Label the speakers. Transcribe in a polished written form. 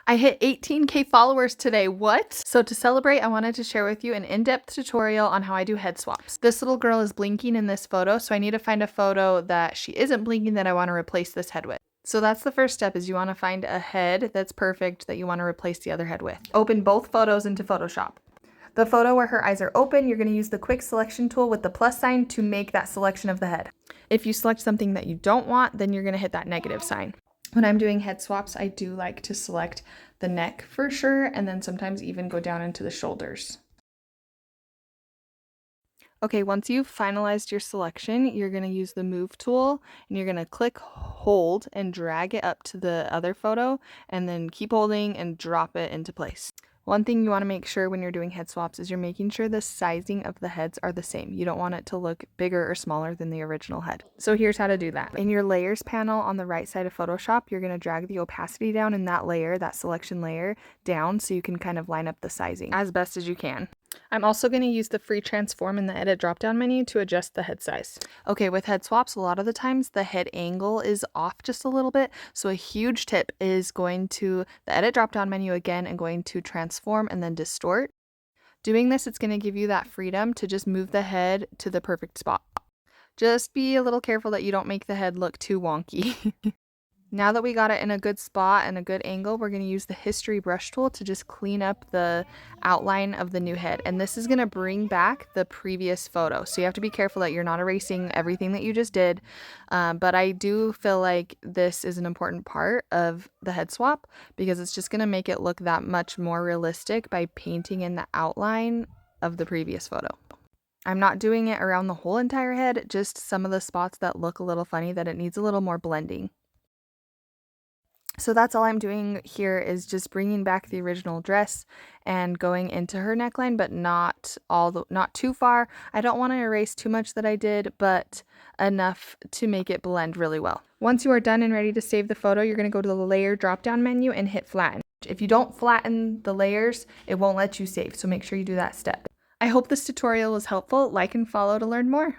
Speaker 1: I hit 18K followers today. What? So to celebrate, I wanted to share with you an in-depth tutorial on how I do head swaps. This little girl is blinking in this photo, so I need to find a photo that she isn't blinking that I want to replace this head with. So that's the first step, is you want to find a head that's perfect that you want to replace the other head with. Open both photos into Photoshop. The photo where her eyes are open, you're going to use the quick selection tool with the plus sign to make that selection of the head. If you select something that you don't want, then you're going to hit that negative sign. When I'm doing head swaps, I do like to select the neck for sure, and then sometimes even go down into the shoulders. Okay, once you've finalized your selection, you're going to use the move tool and you're going to click, hold, and drag it up to the other photo, and then keep holding and drop it into place. One thing you want to make sure when you're doing head swaps is you're making sure the sizing of the heads are the same. You don't want it to look bigger or smaller than the original head. So here's how to do that. In your layers panel on the right side of Photoshop, you're going to drag the opacity down in that layer, that selection layer, down so you can kind of line up the sizing as best as you can. I'm also going to use the free transform in the edit drop-down menu to adjust the head size. Okay, with head swaps, a lot of the times the head angle is off just a little bit. So a huge tip is going to the edit drop-down menu again and going to transform and then distort. Doing this, it's going to give you that freedom to just move the head to the perfect spot. Just be a little careful that you don't make the head look too wonky. Now that we got it in a good spot and a good angle, we're going to use the history brush tool to just clean up the outline of the new head. And this is going to bring back the previous photo. So you have to be careful that you're not erasing everything that you just did. But I do feel like this is an important part of the head swap because it's just going to make it look that much more realistic by painting in the outline of the previous photo. I'm not doing it around the whole entire head, just some of the spots that look a little funny that it needs a little more blending. So that's all I'm doing here is just bringing back the original dress and going into her neckline, but not too far. I don't want to erase too much that I did, but enough to make it blend really well. Once you are done and ready to save the photo, you're going to go to the layer drop-down menu and hit flatten. If you don't flatten the layers, it won't let you save, so make sure you do that step. I hope this tutorial was helpful. Like and follow to learn more.